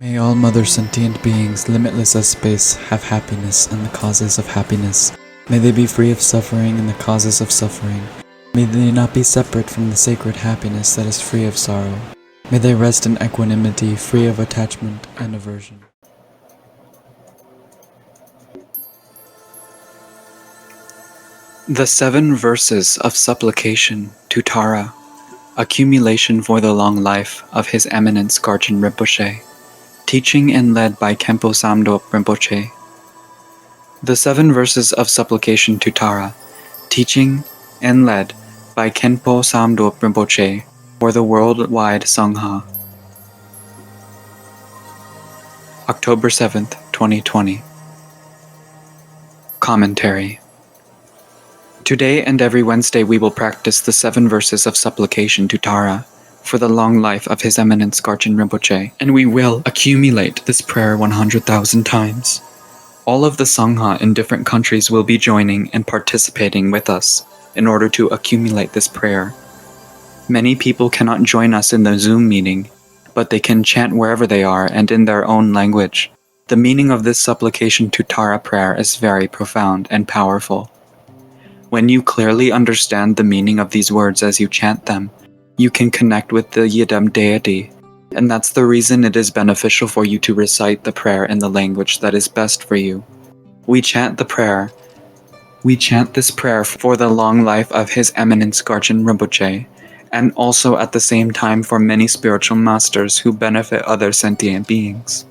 May all mother sentient beings, limitless as space, have happiness and the causes of happiness. May they be free of suffering and the causes of suffering. May they not be separate from the sacred happiness that is free of sorrow. May they rest in equanimity, free of attachment and aversion. The 7 verses of supplication to TＡRA, accumulation for the long life of His Eminence Garchen Rinpoche. Teaching and led by Khenpo Samdup Rinpoche. The 7 verses of supplication to TARA, teaching and led by Khenpo Samdup Rinpoche for the worldwide Sangha. October 7th, 2020. Commentary. Today and every Wednesday we will practice the 7 verses of supplication to TARA for the long life of His Eminence Garchen Rinpoche, and we will accumulate this prayer 100,000 times. All of the Sangha in different countries will be joining and participating with us in order to accumulate this prayer. Many people cannot join us in the Zoom meeting, but they can chant wherever they are and in their own language. The meaning of this supplication to TARA prayer is very profound and powerful. When you clearly understand the meaning of these words as you chant them, you can connect with the Yidam deity, and that's the reason it is beneficial for you to recite the prayer in the language that is best for you. We chant this prayer for the long life of His Eminence Garchen Rinpoche, and also at the same time for many spiritual masters who benefit other sentient beings.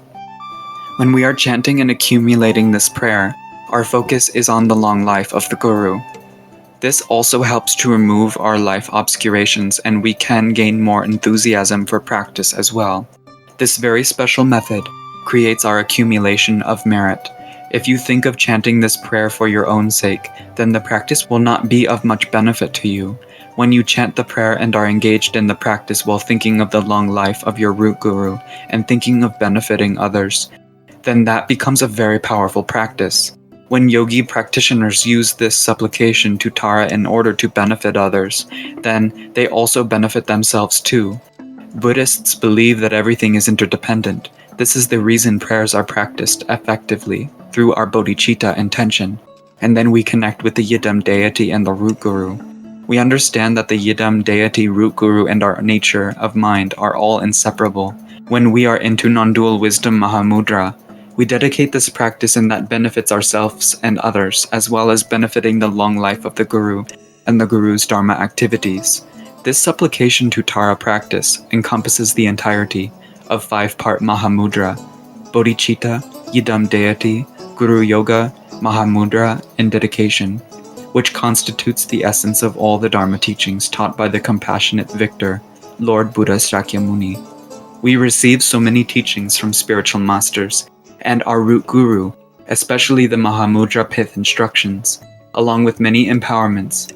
When we are chanting and accumulating this prayer, our focus is on the long life of the Guru. This also helps to remove our life obscurations, and we can gain more enthusiasm for practice as well. This very special method creates our accumulation of merit. If you think of chanting this prayer for your own sake, then the practice will not be of much benefit to you. When you chant the prayer and are engaged in the practice while thinking of the long life of your root guru and thinking of benefiting others, then that becomes a very powerful practice. When yogi practitioners use this supplication to TARA in order to benefit others, then they also benefit themselves too. Buddhists believe that everything is interdependent. This is the reason prayers are practiced effectively through our bodhicitta intention, and then we connect with the Yidam deity and the root guru. We understand that the Yidam deity, root guru, and our nature of mind are all inseparable. When we are into non-dual wisdom Mahamudra, we dedicate this practice and that benefits ourselves and others, as well as benefiting the long life of the Guru and the Guru's Dharma activities. This supplication to TARA practice encompasses the entirety of 5-part Mahamudra, Bodhicitta, Yidam Deity, Guru Yoga, Mahamudra, and dedication, which constitutes the essence of all the Dharma teachings taught by the compassionate victor, Lord Buddha Shakyamuni. We receive so many teachings from spiritual masters and our root guru, especially the Mahamudra Pith instructions, along with many empowerments.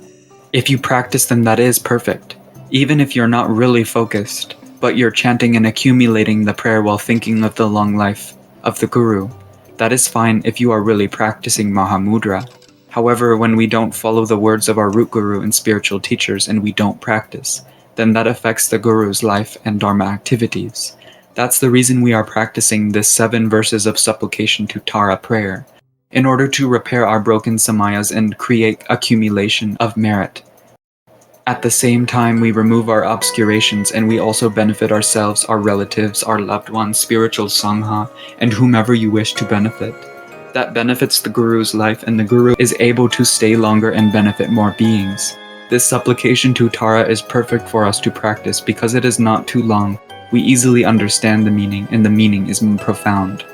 If you practice them, that is perfect, even if you're not really focused, but you're chanting and accumulating the prayer while thinking of the long life of the Guru. That is fine if you are really practicing Mahamudra. However, when we don't follow the words of our root guru and spiritual teachers and we don't practice, then that affects the Guru's life and Dharma activities. That's the reason we are practicing this 7 verses of supplication to TARA prayer, in order to repair our broken samayas and create accumulation of merit. At the same time, we remove our obscurations and we also benefit ourselves, our relatives, our loved ones, spiritual sangha, and whomever you wish to benefit. That benefits the Guru's life, and the Guru is able to stay longer and benefit more beings. This supplication to TARA is perfect for us to practice because it is not too long. We easily understand the meaning, and the meaning is profound.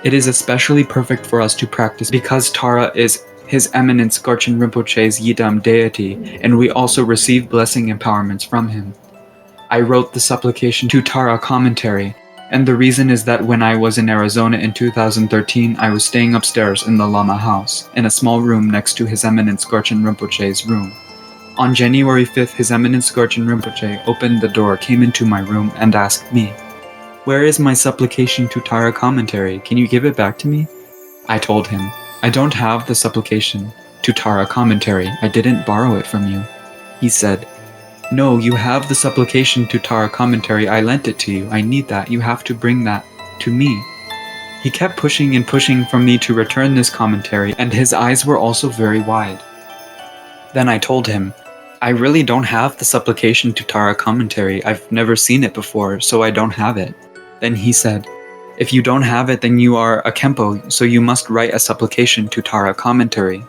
It is especially perfect for us to practice because TARA is His Eminence Garchen Rinpoche's Yidam deity, and we also receive blessing empowerments from him. I wrote the supplication to TARA commentary, and the reason is that when I was in Arizona in 2013, I was staying upstairs in the Lama house, in a small room next to His Eminence Garchen Rinpoche's room. On January 5th, His Eminence Garchen Rinpoche opened the door, came into my room, and asked me, "Where is my supplication to TARA commentary? Can you give it back to me?" I told him, "I don't have the supplication to TARA commentary. I didn't borrow it from you." He said, "No, you have the supplication to TARA commentary. I lent it to you. I need that. You have to bring that to me. He kept pushing and pushing for me to return this commentary, and his eyes were also very wide. Then I told him, I really don't have the Supplication to TÄRÄ commentary. I've never seen it before, so I don't have it. Then he said, if you don't have it, then you are a Khenpo, so you must write a Supplication to TÄRÄ commentary.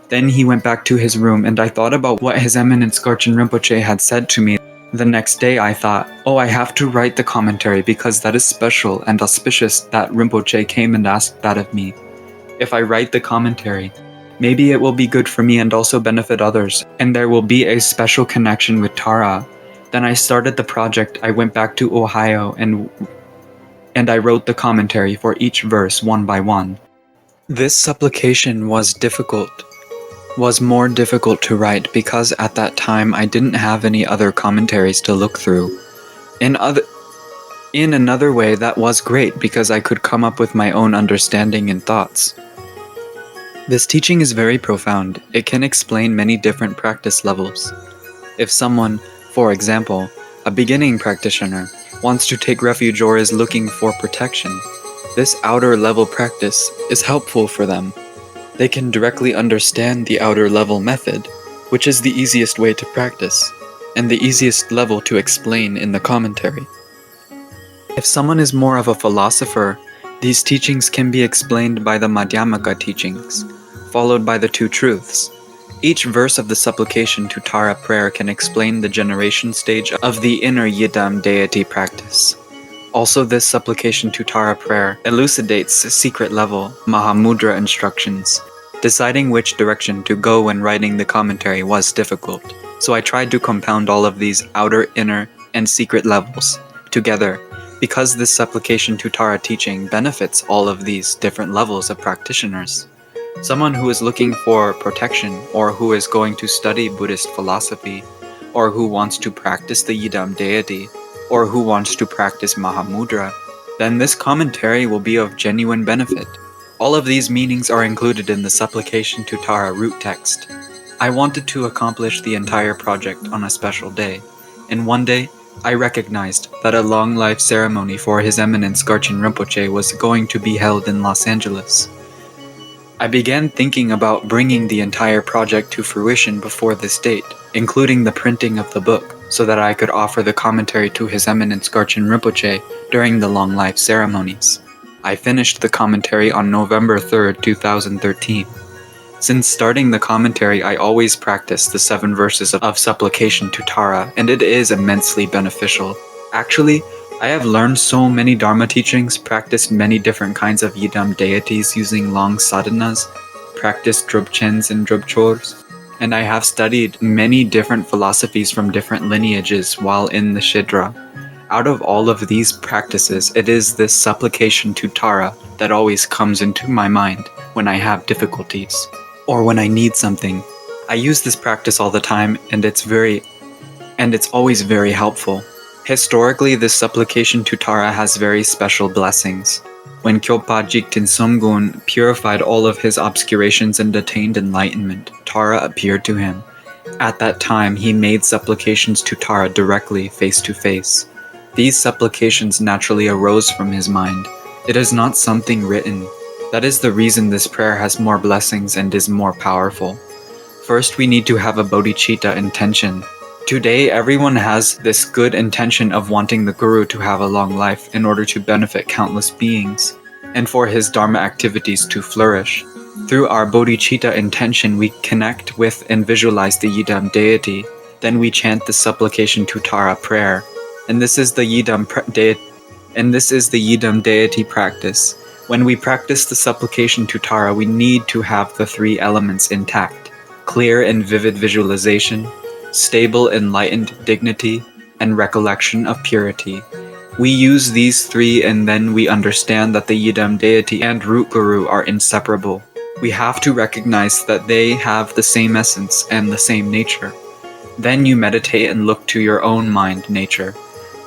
Then he went back to his room, and I thought about what His Eminence Gonpo Rinpoche had said to me. The next day I thought, oh, I have to write the commentary because that is special and auspicious that Rinpoche came and asked that of me. If I write the commentary, maybe it will be good for me and also benefit others, and there will be a special connection with TÄRÄ. Then I started the project. I went back to Ohio and I wrote the commentary for each verse one by one. This supplication was more difficult to write because at that time I didn't have any other commentaries to look through. In another way, that was great because I could come up with my own understanding and thoughts. This teaching is very profound. It can explain many different practice levels. If someone, for example, a beginning practitioner, wants to take refuge or is looking for protection, this outer level practice is helpful for them. They can directly understand the outer level method, which is the easiest way to practice, and the easiest level to explain in the commentary. If someone is more of a philosopher, these teachings can be explained by the Madhyamaka teachings, followed by the two truths. Each verse of the Supplication to TÄRÄ prayer can explain the generation stage of the inner Yidam deity practice. Also, this Supplication to TÄRÄ prayer elucidates secret level Mahamudra instructions. Deciding which direction to go when writing the commentary was difficult, so I tried to compound all of these outer, inner, and secret levels together, because this Supplication to TÄRÄ teaching benefits all of these different levels of practitioners. Someone who is looking for protection, or who is going to study Buddhist philosophy, or who wants to practice the Yidam deity, or who wants to practice Mahamudra, then this commentary will be of genuine benefit. All of these meanings are included in the Supplication to TÄRÄ root text. I wanted to accomplish the entire project on a special day, and one day, I recognized that a long life ceremony for His Eminence Gonpo Rinpoche was going to be held in Los Angeles. I began thinking about bringing the entire project to fruition before this date, including the printing of the book, so that I could offer the commentary to His Eminence Gonpo Rinpoche during the long life ceremonies. I finished the commentary on November 3rd, 2013. Since starting the commentary, I always practice the 7 verses of Supplication to TÄRÄ, and it is immensely beneficial. Actually, I have learned so many Dharma teachings, practiced many different kinds of Yidam deities using long sadhanas, practiced drupchens and drupchors, and I have studied many different philosophies from different lineages while in the Shidra. Out of all of these practices, it is this Supplication to TÄRÄ that always comes into my mind when I have difficulties, or when I need something. I use this practice all the time, and it's always very helpful. Historically, this Supplication to TÄRÄ has very special blessings. When Lord Jigten Gonpo purified all of his obscurations and attained enlightenment, TÄRÄ appeared to him. At that time, he made supplications to TÄRÄ directly, face to face. These supplications naturally arose from his mind. It is not something written. That is the reason this prayer has more blessings and is more powerful. First, we need to have a bodhicitta intention. Today, everyone has this good intention of wanting the Guru to have a long life in order to benefit countless beings, and for his Dharma activities to flourish. Through our bodhicitta intention, we connect with and visualize the Yidam deity. Then we chant the Supplication to TÄRÄ prayer. And this is the Yidam deity practice. When we practice the Supplication to TÄRÄ, we need to have the 3 elements intact: clear and vivid visualization, stable enlightened dignity, and recollection of purity. We use these 3 and then we understand that the Yidam deity and root guru are inseparable. We have to recognize that they have the same essence and the same nature. Then you meditate and look to your own mind nature.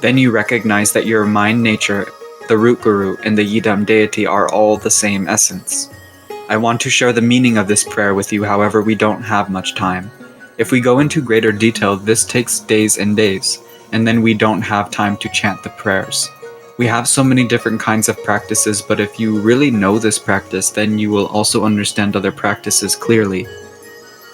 Then you recognize that your mind nature, the root guru, and the Yidam deity are all the same essence. I want to share the meaning of this prayer with you, however, we don't have much time. If we go into greater detail, this takes days and days, and then we don't have time to chant the prayers. We have so many different kinds of practices, but if you really know this practice, then you will also understand other practices clearly.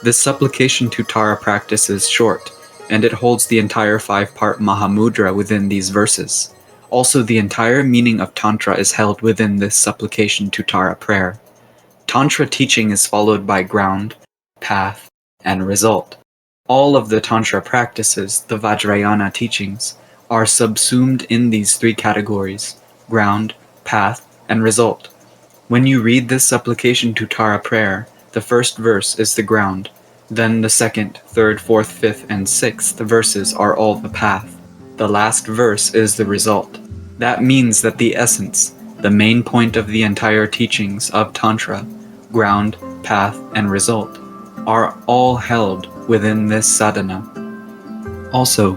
This supplication to TARA practice is short, and it holds the entire 5-part Mahamudra within these verses. Also, the entire meaning of Tantra is held within this supplication to TARA prayer. Tantra teaching is followed by ground, path, and result. All of the Tantra practices, the Vajrayana teachings, are subsumed in these 3 categories: ground, path, and result. When you read this supplication to TARA prayer, the first verse is the ground, then the second, third, fourth, fifth, and sixth verses are all the path. The last verse is the result. That means that the essence, the main point of the entire teachings of Tantra, ground, path, and result, are all held within this sadhana. Also,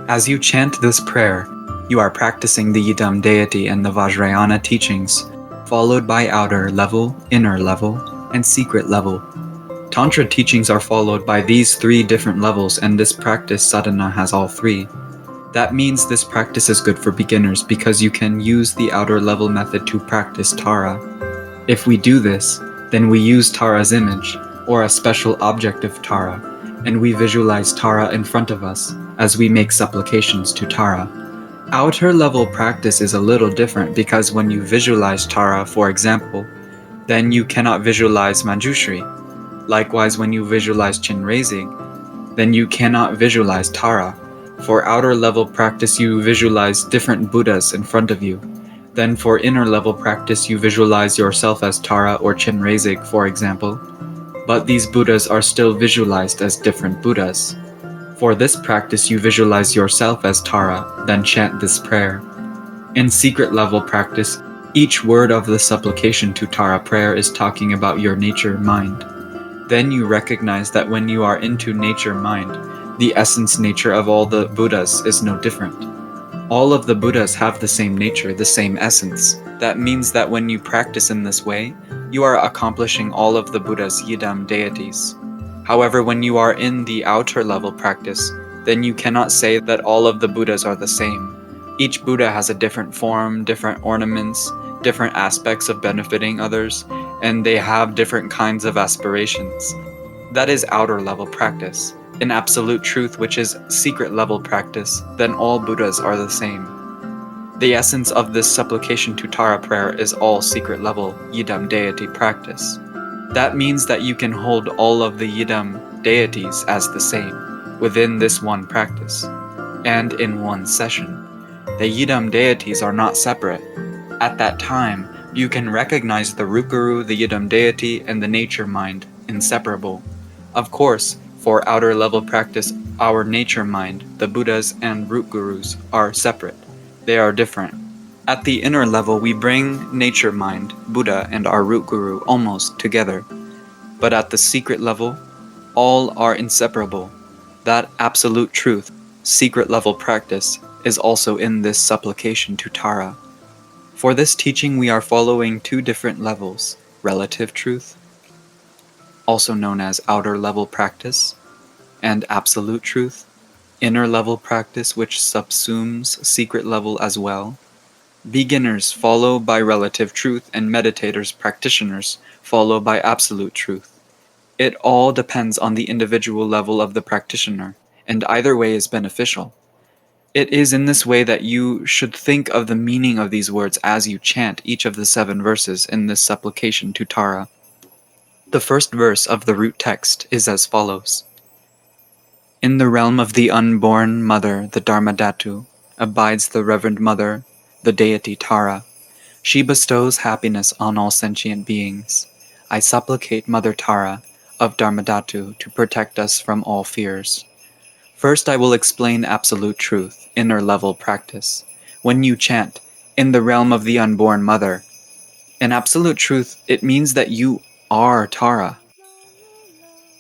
as you chant this prayer, you are practicing the Yidam deity and the Vajrayana teachings, followed by outer level, inner level, and secret level. Tantra teachings are followed by these 3 different levels, and this practice sadhana has all 3. That means this practice is good for beginners because you can use the outer level method to practice Tara. If we do this, then we use Tara's image, or a special object of Tara, and we visualize Tara in front of us as we make supplications to Tara. Outer level practice is a little different because when you visualize Tara, for example, then you cannot visualize Manjushri. Likewise, when you visualize Chenrezig, then you cannot visualize Tara. For outer level practice, you visualize different Buddhas in front of you. Then for inner level practice, you visualize yourself as Tara or Chenrezig, for example. But these Buddhas are still visualized as different Buddhas. For this practice, you visualize yourself as Tara, then chant this prayer. In secret level practice, each word of the supplication to Tara prayer is talking about your nature mind. Then you recognize that when you are into nature mind, the essence nature of all the Buddhas is no different. All of the Buddhas have the same nature, the same essence. That means that when you practice in this way, you are accomplishing all of the Buddha's Yidam deities. However, when you are in the outer level practice, then you cannot say that all of the Buddhas are the same. Each Buddha has a different form, different ornaments, different aspects of benefiting others, and they have different kinds of aspirations. That is outer level practice. In absolute truth, which is secret level practice, then all Buddhas are the same. The essence of this supplication to Tara prayer is all secret level Yidam deity practice. That means that you can hold all of the Yidam deities as the same within this one practice, and in one session. The Yidam deities are not separate. At that time, you can recognize the root guru, the Yidam deity, and the nature mind, inseparable. Of course, for outer level practice, our nature mind, the Buddhas and root gurus, are separate. They are different. At the inner level, we bring nature mind, Buddha, and our root guru almost together. But at the secret level, all are inseparable. That absolute truth, secret level practice, is also in this supplication to Tara. For this teaching, we are following 2 different levels: relative truth, also known as outer level practice, and absolute truth, inner level practice, which subsumes secret level as well. Beginners follow by relative truth, and meditators, practitioners, follow by absolute truth. It all depends on the individual level of the practitioner, and either way is beneficial. It is in this way that you should think of the meaning of these words as you chant each of the 7 verses in this supplication to Tara. The first verse of the root text is as follows. In the realm of the unborn mother, the Dharmadhatu, abides the Reverend Mother, the deity Tara. She bestows happiness on all sentient beings. I supplicate Mother Tara of Dharmadhatu to protect us from all fears. First, I will explain absolute truth, inner level practice. When you chant, in the realm of the unborn mother, in absolute truth, it means that you are Tara.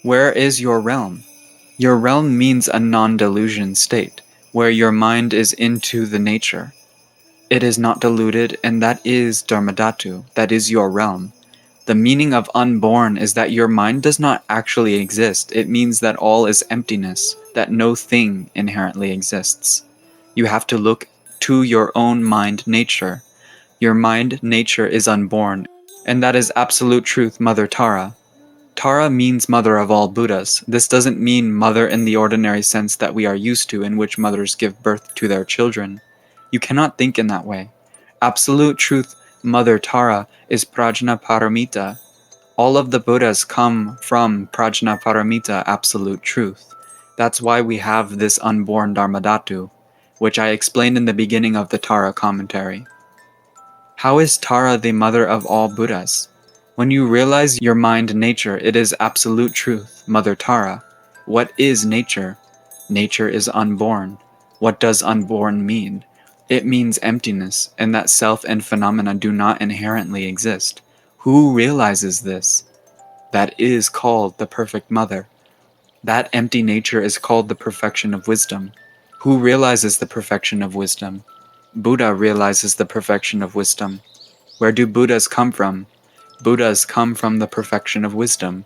Where is your realm? Your realm means a non-delusion state, where your mind is into the nature. It is not deluded, and that is Dharmadhatu, that is your realm. The meaning of unborn is that your mind does not actually exist. It means that all is emptiness, that no thing inherently exists. You have to look to your own mind nature. Your mind nature is unborn, and that is absolute truth, Mother Tara. Tara means mother of all Buddhas. This doesn't mean mother in the ordinary sense that we are used to, in which mothers give birth to their children. You cannot think in that way. Absolute truth, Mother Tara, is Prajna Paramita. All of the Buddhas come from Prajna Paramita, absolute truth. That's why we have this unborn Dharmadhatu, which I explained in the beginning of the Tara commentary. How is Tara the mother of all Buddhas? When you realize your mind nature, it is absolute truth, Mother Tara. What is nature? Nature is unborn. What does unborn mean? It means emptiness, and that self and phenomena do not inherently exist. Who realizes this? That is called the perfect mother. That empty nature is called the perfection of wisdom. Who realizes the perfection of wisdom? Buddha realizes the perfection of wisdom. Where do Buddhas come from? Buddhas come from the perfection of wisdom.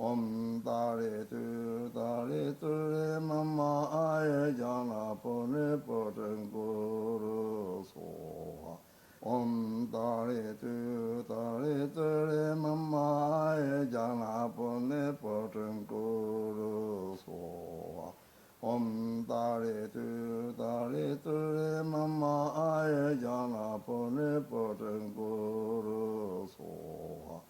Om Tare Tu Re Mama Aye Jana Pone Poten Guru Soha. Om Tare Tu Re Mama Aye Jana Pone Poten Guru Soha. Om Tare Tu Re Mama Aye Jana Pone Poten Guru Soha.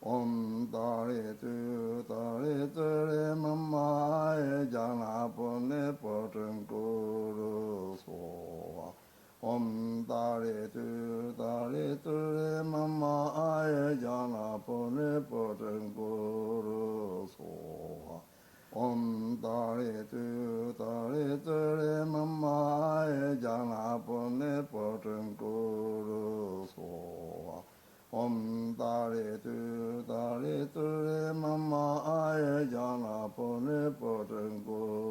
Om Tare Tu Re Mama Aye Jana Pone Poten Guru Soha. Om Tare Tu Re Mama Aye Jana Pone Poten Guru Soha. Om Tare Tu Re Mama Aye Jana Pone Poten Guru Soha. Om Tare Tu Re Mama Aye Jana Pone Poten Guru